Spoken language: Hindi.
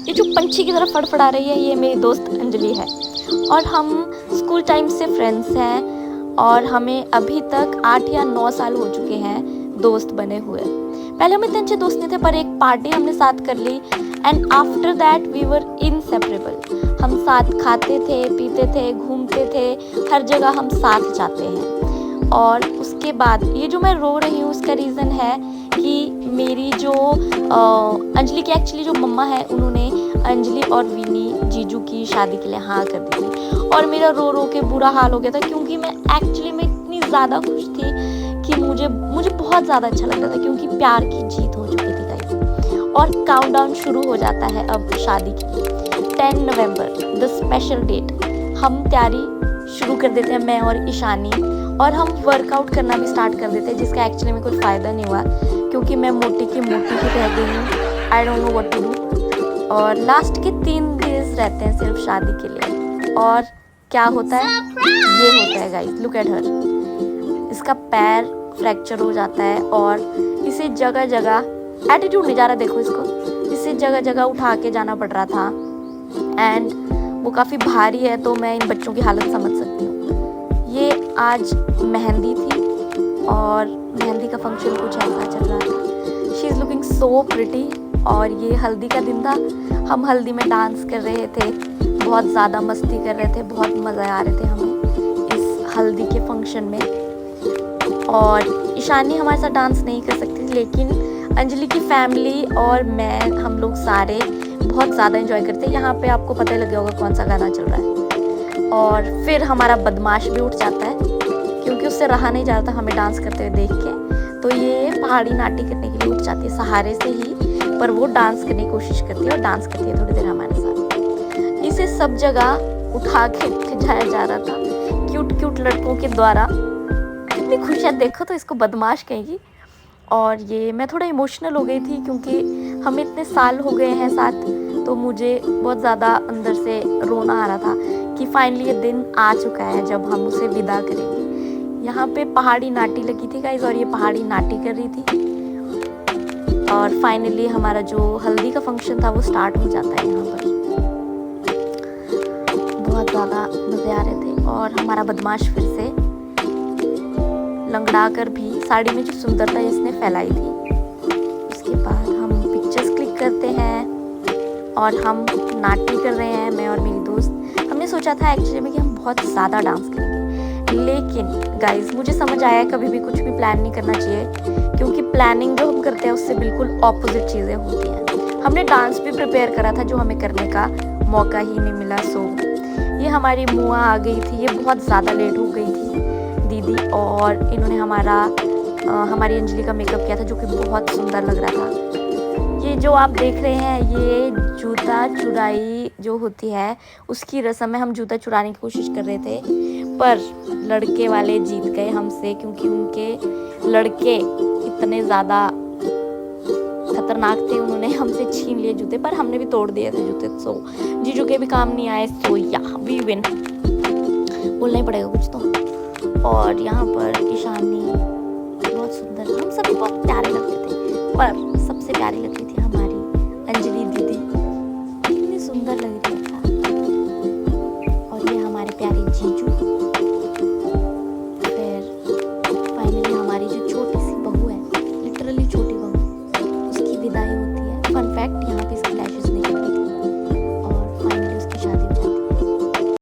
ये जो पंछी की तरह फड़फड़ा रही है ये मेरी दोस्त अंजलि है और हम स्कूल टाइम से फ्रेंड्स हैं और हमें अभी तक 8 या 9 साल हो चुके हैं दोस्त बने हुए। पहले हम इतने अच्छे दोस्त नहीं थे पर एक पार्टी हमने साथ कर ली and after that we were inseparable. हम साथ खाते थे, पीते थे, घूमते थे, हर जगह हम साथ जाते हैं। और उसके बाद ये जो मैं रो रही हूँ उसका रीज़न है कि मेरी जो अंजलि की एक्चुअली जो मम्मा है उन्होंने अंजलि और विनी जीजू की शादी के लिए हाँ कर दी थी और मेरा रो रो के बुरा हाल हो गया था क्योंकि मैं एक्चुअली में इतनी ज़्यादा खुश थी कि मुझे बहुत ज़्यादा अच्छा लग रहा था क्योंकि प्यार की जीत हो चुकी थी गाइस। और काउंटडाउन शुरू हो जाता है अब शादी की। 10 नवंबर द स्पेशल डेट। हम तैयारी शुरू कर देते हैं मैं और ईशानी और हम वर्कआउट करना भी स्टार्ट कर देते हैं जिसका एक्चुअली में कोई फ़ायदा नहीं हुआ क्योंकि मैं मोटी की रह गई हूँ। I don't know what to do. और लास्ट के 3 डेज रहते हैं सिर्फ शादी के लिए और क्या होता है, ये होता है गाइस, लुक एट हर। इसका पैर फ्रैक्चर हो जाता है और इसे जगह जगह एटीट्यूड नहीं जा रहा, देखो इसको, इसे जगह जगह उठा के जाना पड़ रहा था एंड वो काफ़ी भारी है तो मैं इन बच्चों की हालत समझ सकती हूँ। ये आज मेहंदी थी और मेहंदी का फंक्शन कुछ ऐसा चल रहा था। She is looking so pretty. और ये हल्दी का दिन था, हम हल्दी में डांस कर रहे थे, बहुत ज़्यादा मस्ती कर रहे थे, बहुत मज़ा आ रहे थे हमें इस हल्दी के फंक्शन में। और ईशानी हमारे साथ डांस नहीं कर सकती लेकिन अंजलि की फैमिली और मैं, हम लोग सारे बहुत ज़्यादा एंजॉय करते हैं। यहाँ पे आपको पता ही लग गया होगा कौन सा गाना चल रहा है। और फिर हमारा बदमाश भी उठ जाता है क्योंकि उससे रहा नहीं जाता हमें डांस करते हुए देख के, तो ये पहाड़ी नाटी करने के लिए उठ जाती है सहारे से ही, पर वो डांस करने की कोशिश करती है और डांस करती है थोड़ी देर हमारे साथ। इसे सब जगह उठा के जाया जा रहा था क्यूट लड़कों के द्वारा। कितनी खुश है देखो तो इसको बदमाश कहेगी। और ये मैं थोड़ा इमोशनल हो गई थी क्योंकि हम इतने साल हो गए हैं साथ, तो मुझे बहुत ज़्यादा अंदर से रोना आ रहा था कि फाइनली ये दिन आ चुका है जब हम उसे विदा करेंगे। यहाँ पे पहाड़ी नाटी लगी थी गाइस और ये पहाड़ी नाटी कर रही थी और फाइनली हमारा जो हल्दी का फंक्शन था वो स्टार्ट हो जाता है। यहाँ पर बहुत ज़्यादा मज़े आ रहे थे और हमारा बदमाश फिर से लंगड़ा कर भी साड़ी में जो सुंदरता इसने फैलाई थी। उसके बाद हम पिक्चर्स क्लिक करते हैं और हम नाटी कर रहे हैं, मैं और मेरी दोस्त। हमने सोचा था एक्चुअली में कि हम बहुत ज़्यादा डांस करेंगे, लेकिन गाइस मुझे समझ आया कभी भी कुछ भी प्लान नहीं करना चाहिए क्योंकि प्लानिंग जो हम करते हैं उससे बिल्कुल ऑपोजिट चीज़ें होती हैं। हमने डांस भी प्रिपेयर करा था जो हमें करने का मौका ही नहीं मिला। सो ये हमारी मुआ आ गई थी, ये बहुत ज़्यादा लेट हो गई थी दीदी और इन्होंने हमारी अंजलि का मेकअप किया था जो कि बहुत सुंदर लग रहा था। ये जो आप देख रहे हैं ये जूता चुराई जो होती है उसकी रस्म है। हम जूता चुराने की कोशिश कर रहे थे पर लड़के वाले जीत गए हमसे क्योंकि उनके लड़के इतने ज़्यादा खतरनाक थे, उन्होंने हमसे छीन लिए जूते, पर हमने भी तोड़ दिए थे जूते। सो जीजू के भी काम नहीं आए। सो या वी विन, बोलना ही पड़ेगा कुछ तो। और यहाँ पर ईशानी बहुत सुंदर, हम सभी बहुत प्यारे लगते थे पर सबसे प्यारी लगती थी हमारी अंजलि